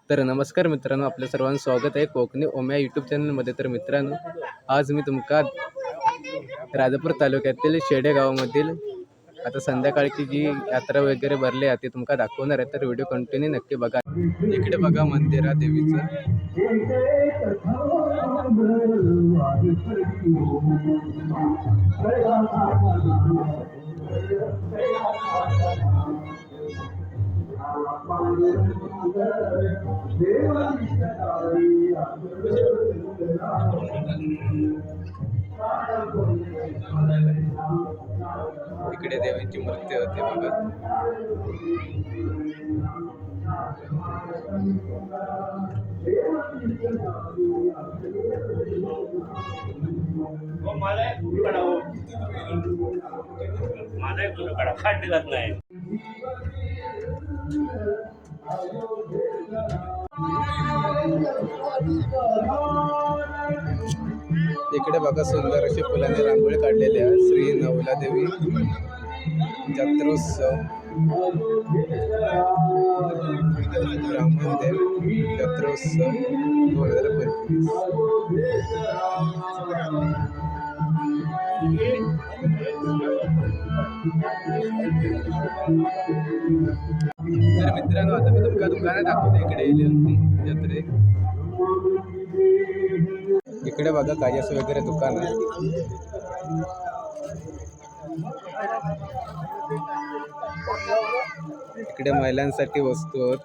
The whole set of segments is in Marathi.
तर नमस्कार मित्रांनो, आपल्या सर्वांचं स्वागत आहे कोकणी ओम्या यूट्यूब चॅनलमध्ये। तर मित्रांनो, आज मी तुमका राजापूर तालुक्यातील शेडे गावामधील आता संध्याकाळची जी यात्रा वगैरे भरली आहे ती तुमका दाखवणार आहे। तर व्हिडिओ कंटिन्यू नक्की बघा। इकडे बघा मंदिरा देवीचं। इकडे देवीची मूर्ती होती बघा। इकडे बघा सुंदर अशी फुलांनी रांगोळी काढलेली आहे। श्री नवलादेवी जत्रोत्सव ब्राह्मणदेव जत्रोत्सव 2025। तर मित्रांनो, आता मी तुमका दुकानं दाखवते। इकडे येली होती जत्रे। इकडे बघा काजस वगैरे दुकान आहे। इकडे महिलांसाठी वस्तू आहेत।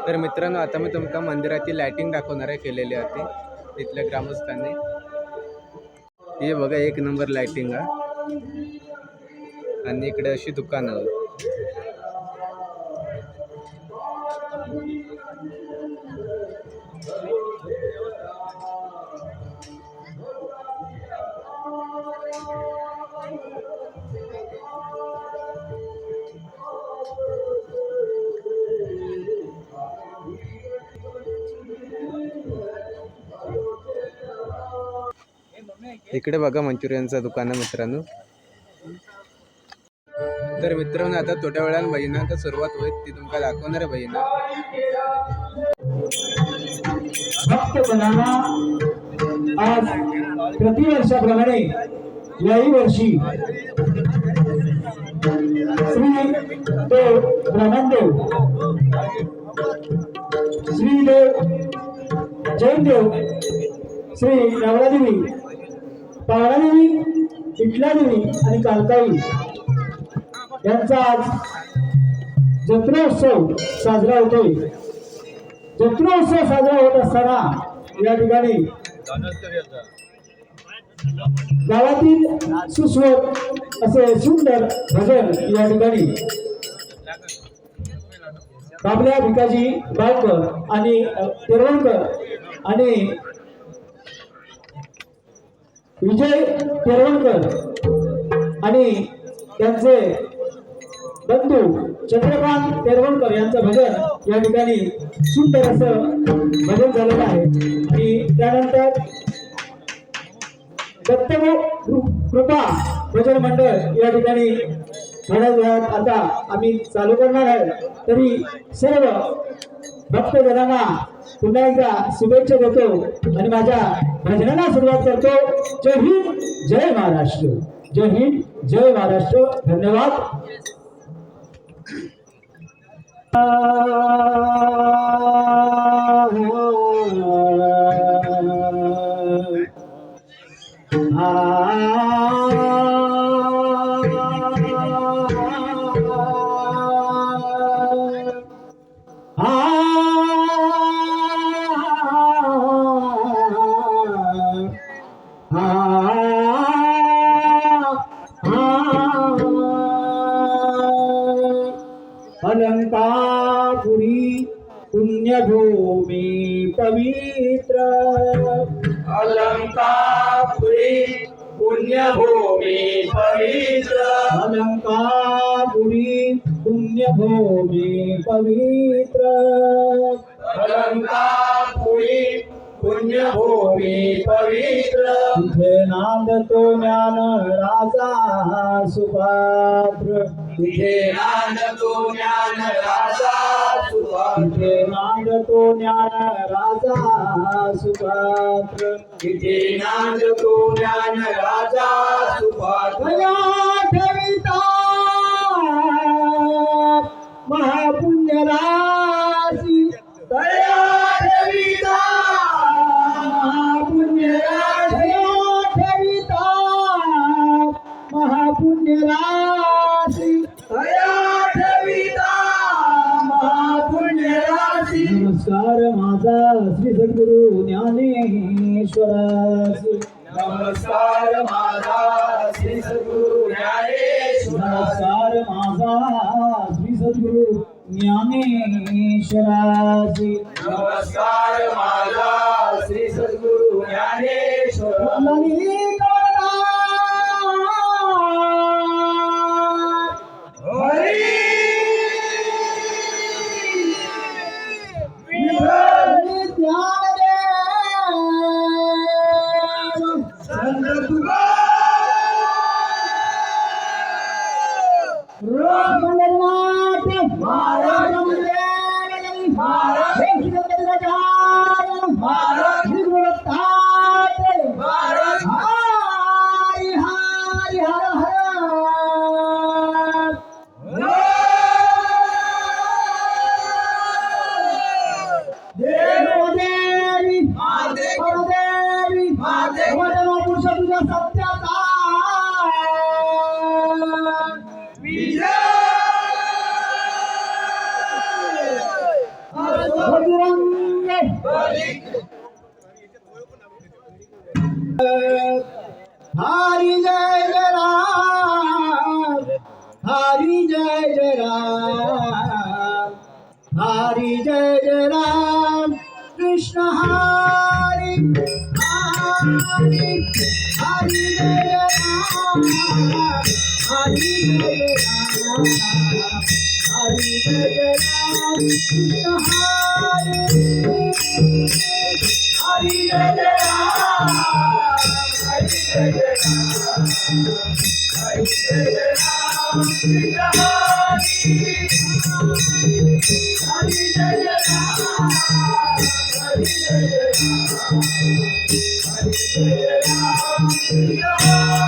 तर मित्रांनो, आता मी तुमका मंदिराची लाइटिंग दाखवणार आहे केलेली आहे तिथल्या ग्रामस्थांनी। हे बघा, एक नंबर लाइटिंग आहे। आणि इकडे अशी दुकानं आहेत। इकडे बघा मंचुरियनचं दुकान आहे मित्रांनो। तर मित्रांनो, आता थोड्या वेळानं भजनांची सुरुवात होईल, ती तुमका दाखवणार आहे भजना। भक्तजनांना आज प्रतिवर्षाप्रमाणे याही वर्षी श्री देव ब्रह्मदेव श्रीदेव जैनदेव श्री नवलादेवी पावळादेवी इटलादेवी आणि कालकाई यांचा आज जत्रोत्सव साजरा होतोय। जत्रोत्सव साजरा होत असताना या ठिकाणी गावातील सुस्वर असे सुंदर भजन या ठिकाणी बाबल्या भिकाजी गावकर आणि तेरवणकर आणि विजय तेरवणकर आणि त्यांचे बंधू चंद्रकांत तेरवणकर यांचं भजन या ठिकाणी सुंदर असं भजन झालेलं आहे। आणि त्यानंतर दत्तगुरु कृपा भजन मंडळ या ठिकाणी थोड्या वेळात आता आम्ही चालू करणार आहे। तरी सर्व भक्तजनांना पुन्हा एकदा शुभेच्छा देतो आणि माझ्या भजनाला सुरुवात करतो। जय हिंद, जय महाराष्ट्र। जय हिंद, जय महाराष्ट्र। धन्यवाद। पुण्यभूमी पवित्र अलंकापुरी पुण्यभूमी पवित्र अलंकापुरी पुण्यभूमी पवित्र अलंकापुरी पुण्यभूमी पवित्र तिथे नांदतो ज्ञान राजा सुपात्र तिथे नांदतो ज्ञान राजा सुपात्र तिथे नांदतो ज्ञान राजा सुपात्र तिथे नांदतो ज्ञान राजा सुपात्र दया ठेविता महापुण्य राशी दया ठेविता महापुण्य राशी ठेविता महापुण्य राशी दया ठेविता महापुण्य राशी नमस्कार माझा श्री सद्गुरु ज्ञानेश्वरासी नमस्कार माझा श्री सद्गुरु ज्ञानेश्वर नमस्कार माझा श्री सद्गुरु ज्ञानेश्वरासी नमस्कार माझा श्री सद्गुरु ज्ञानेश्वर हरी संत हरि जय जय राम हरि जय जय राम हरि जय जय राम कृष्ण हरि हरि हरि जय जय राम हरि जय जय राम हरि जय जय राम कृष्ण हरि हरि जय जय राम हरि जय जय राम हरि जय जय राम कृष्ण हरि जय जय राम हरि जय जय राम हरि जय जय राम कृष्ण हरि जय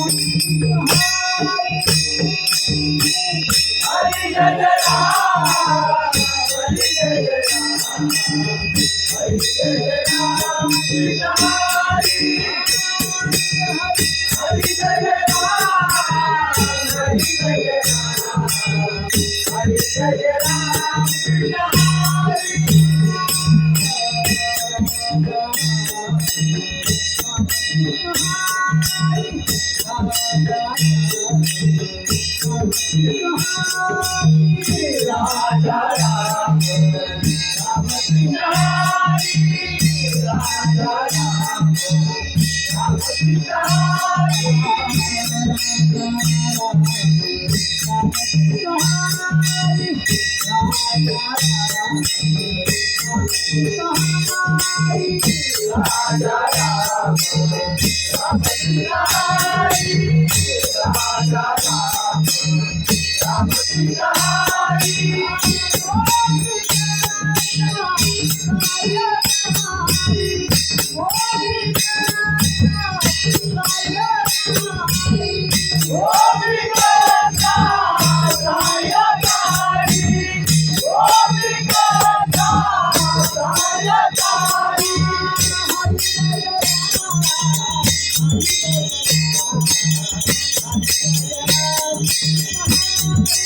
जय राम हरि जय जय राम हरि जय जय राम कृष्ण हरि जय जय राम हरि जय जय राम हरि जय जय राम कृष्ण राजा राम राम कृष्ण राजा राम राम कृष्ण राजा राम राम कृष्ण राजा राम राम कृष्ण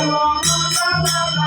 Dewa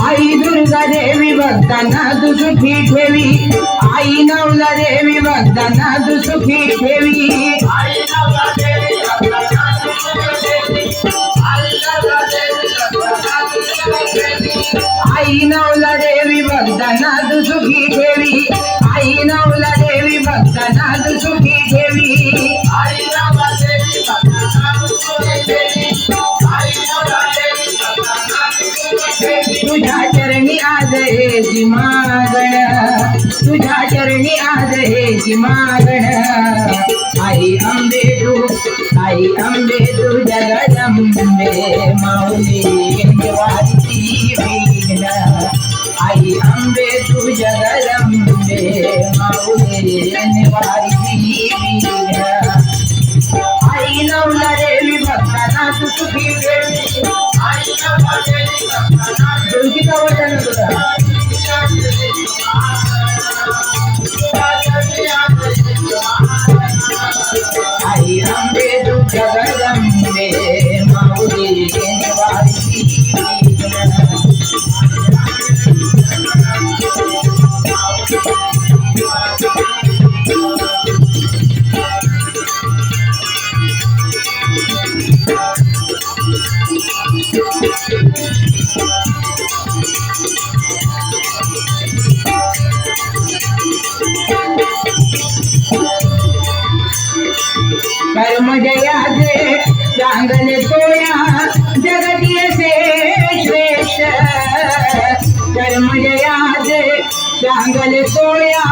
आई दुर्गा देवी भक्तांना तू सुखी ठेवी, आई नवला देवी भक्तांना तू सुखी ठेवी, आई नवला देवी भक्तांना तू सुखी ठेवी, आई नवला देवी भक्तांना तू सुखी ठेवी, आई नवला देवी भक्तांना तू सुखी ठेवी, आई नवला देवी भक्तांना तू सुखी ठेवी, आई नवला देवी भक्तांना तू सुखी ठेवी, आई नवला देवी भक्तांना तू सुखी ठेवी. तुझ्या चरणी आज हेची मागण, तुझ्या चरणी आज हेची मागण, आई अंबे तू जगदंबे माऊली निवासी वीण, आई अंबे तू जगदंबे माऊली निवासी वीण, आई नवला देवी भक्तांना तू सुखी ठेवी, आई नवला देवी भक्तांना तुझी कवटन तुझा आई अंबे तू जगदंबे माऊली निवासी कर्मजयाचे चांगले सोया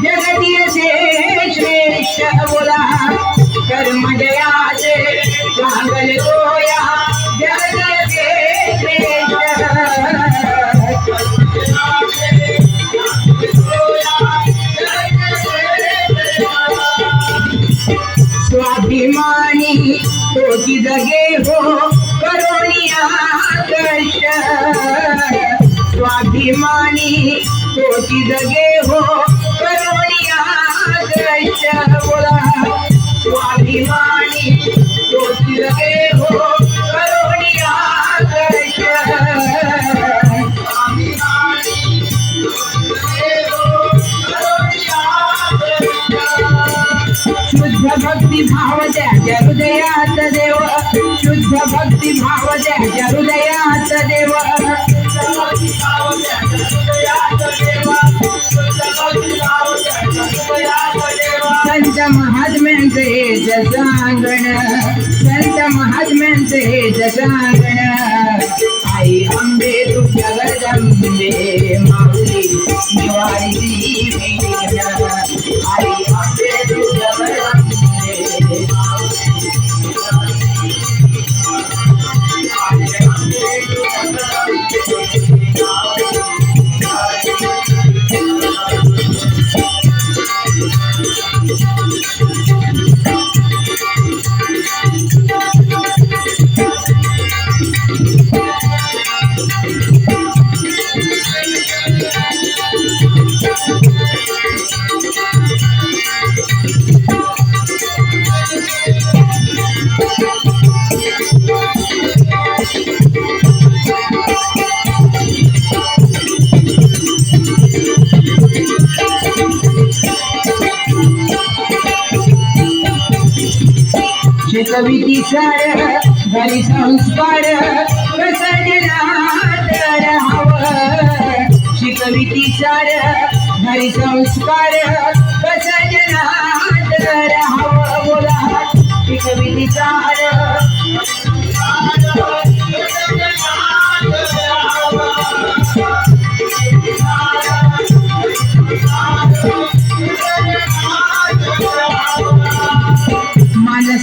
जगती असे श्रेष्ठ बोला कर्मजयाचे चांगले सोया जगती असे श्रेष्ठ स्वाभिमानी तोची जगे हो करोनिया कष्ट स्वाभिमानी तोची जगे हो करोनिया कष्ट बोला स्वाभिमानी तोची जगे हो करोनिया कष्ट शुद्ध भक्ती भाव त्याच्या हृदयात देव शुद्ध भक्ती भाव त्याच्या हृदयात देव संत महात्म्यांचे सांगण संत महात्म्यांचे सांगण आई अंबे तुझ्या गरजंबे माऊली निवारी आई अंबे तुझ्या गरजंबे शिकविती सार घरी संस्कार कसजनात राहावं शिकविती सार घरी संस्कार कसजनात राहावं बोला शिकविती सार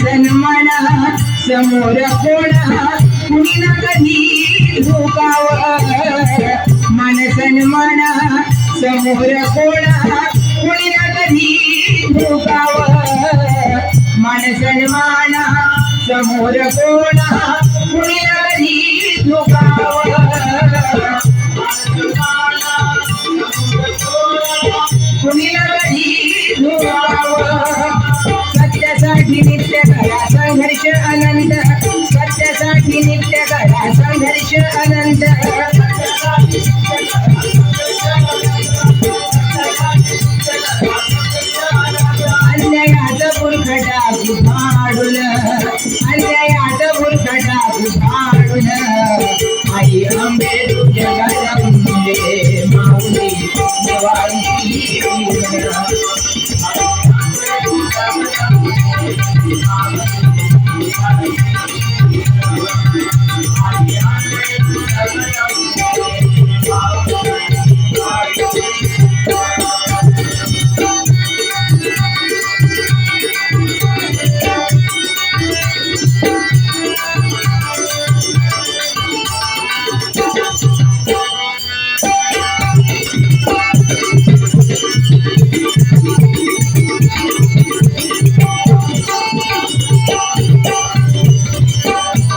सन्माना समोर कोणा कुणी ना कधी झुकाव मान सन्माना समोर कोणा कुणी ना कधी झुकाव मान सन्माना समोर कोणा कुणी ना कधी झुकाव कुणी ना कधी झुकाव सत्यासाठी नित्य करा संघर्ष अनंत सत्यासाठी नित्य करा संघर्ष अनंत अन्यायात बुरखटा बुधाडून अन्यायात बुरखटा बुधाडून आई अंबे तुझ्या गरजंबे माऊली निवारी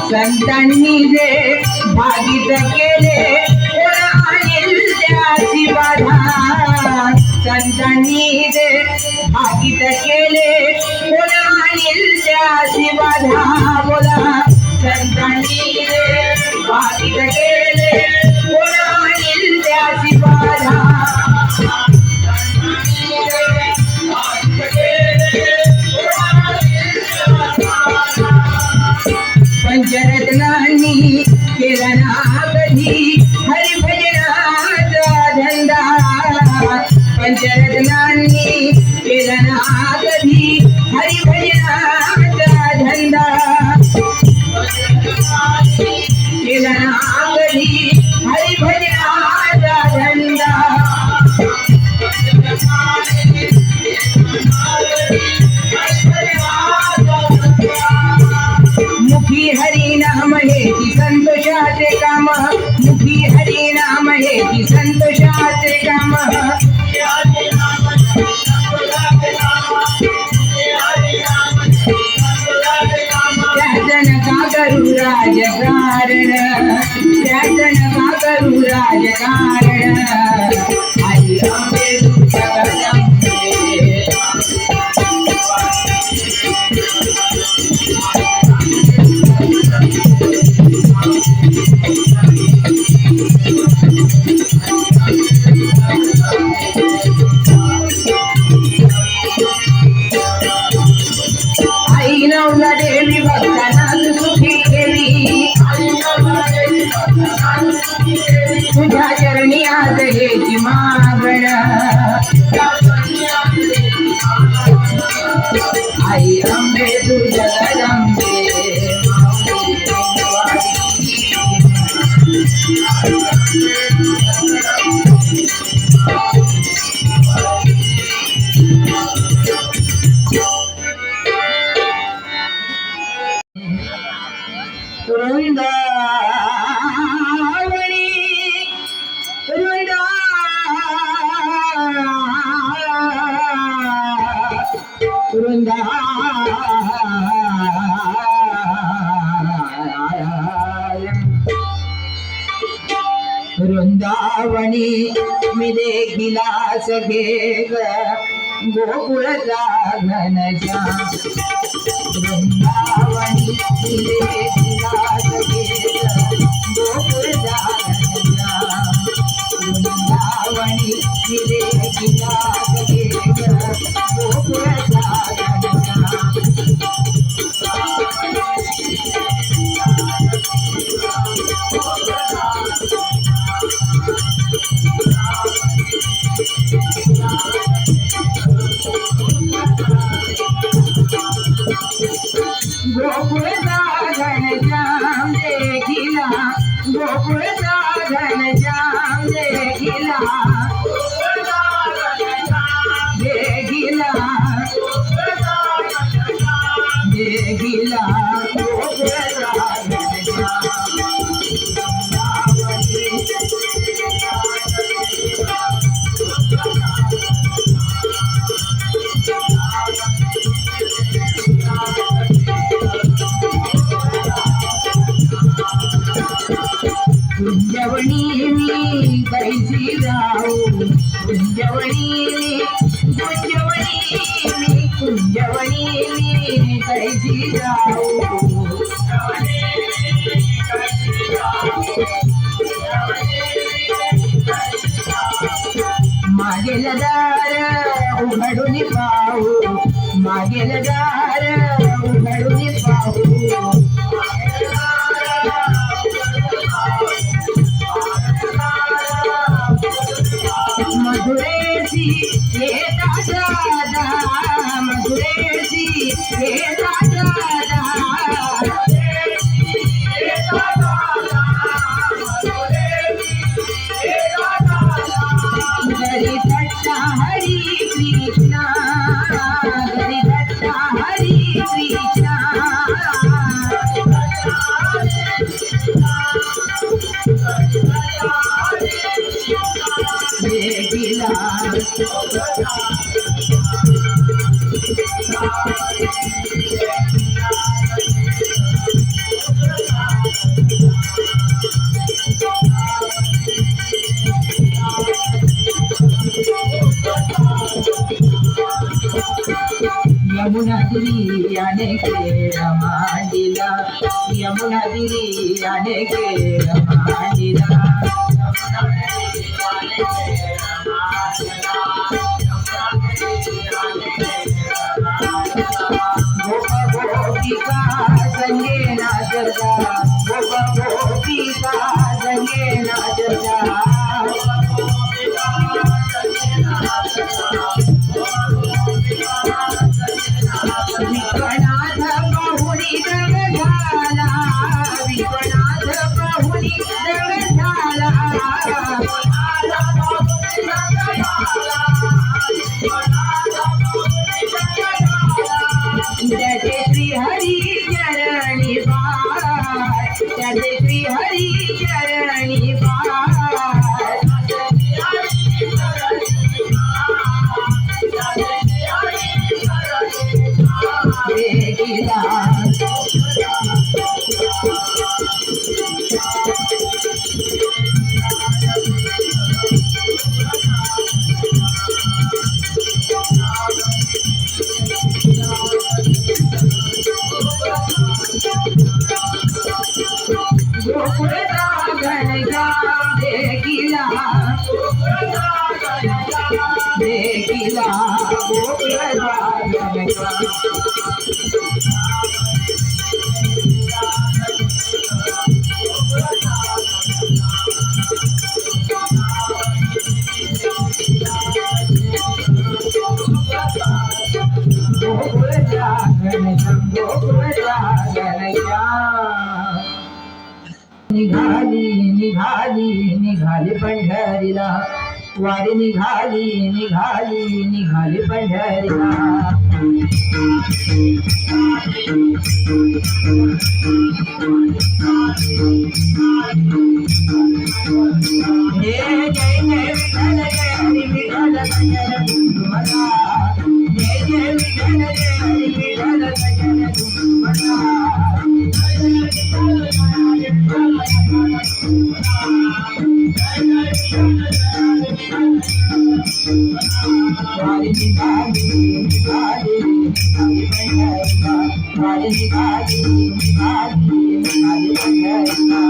संतांनी जे भागित केले कोणा आणील त्याची बाधा संतांनी जे भागित केले कोणा आणील त्याची बाधा बोला संतांनी जे भागित केले कोणा आणील त्याची बाधा पंचरत्नांनी केला ना कधी हरिभजनाचा धंदा पंचरत्नांनी केला ना कधी हरिभजनाचा धंदा केला ना कधी हरिभजनाचा मुखी हरी नाम हे संतोषाचे काम त्यातन का करू राजकारण त्यातन का करू राजकारण आई अंबे तू जगदंबे आई नवला देवी भक्तांना तू सुखी ठेवी तुझ्या चरणी आज हेची मागण आई अंबे तू जगदंबे वृंदावनी मी देखिलास घेग गोकुळचा घनश्याम वृंदावनी मी देखिलास घेग गोकुळचा घनश्याम वृंदावनी मी देखिलास घेग गोकुळचा घनश्याम गोकुळचा घनश्याम देखिला गोकुळचा घनश्याम देखिला देखिला देखिला गोकुळचा घनश्याम कुंजवणी मी कैसी जाऊ कुंजवणी मी कैसी जाऊ मागेल दार उघडून पाहू मागेल दार उघडून पाहू मधुरेची येता दादा मधुरेची येता दादा गरी दत्ता हरी कृष्णा गरी दत्ता हरी कृष्णा यमुना दिली आने के रमादिला यमुना दिली आने के रमादिला गोपिका संगे नाचता गोपिका संगे नाचता विश्वनाथ बहुनी दंग झाला विश्वनाथ बहुनी दंग झाला त्याचे श्री हरी चरणी पाय त्याचे श्री हरी चरणी देखिला देखिला गोकुळचा गणका गोकुळचा गणका गोकुळचा गणका निघाली निघाली निघाली पंढरीला वारी निघाली निघाली निघाली पंढरीला हे जय जय विठ्ठल जय हरी विठ्ठल भजन तुम्हाला जय जय विठ्ठल जय हरी विठ्ठल भजन तुम्हाला वारी निघाली निघाली निघाली पंढरीला वारी निघाली निघाली निघाली पंढरीला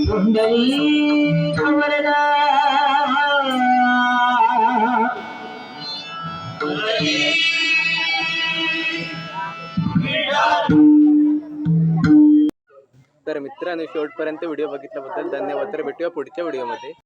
कुंडली कवरदा तर मित्रांनो शेवटपर्यंत व्हिडिओ बघितल्याबद्दल धन्यवाद. तर भेटूया पुढच्या व्हिडिओमध्ये.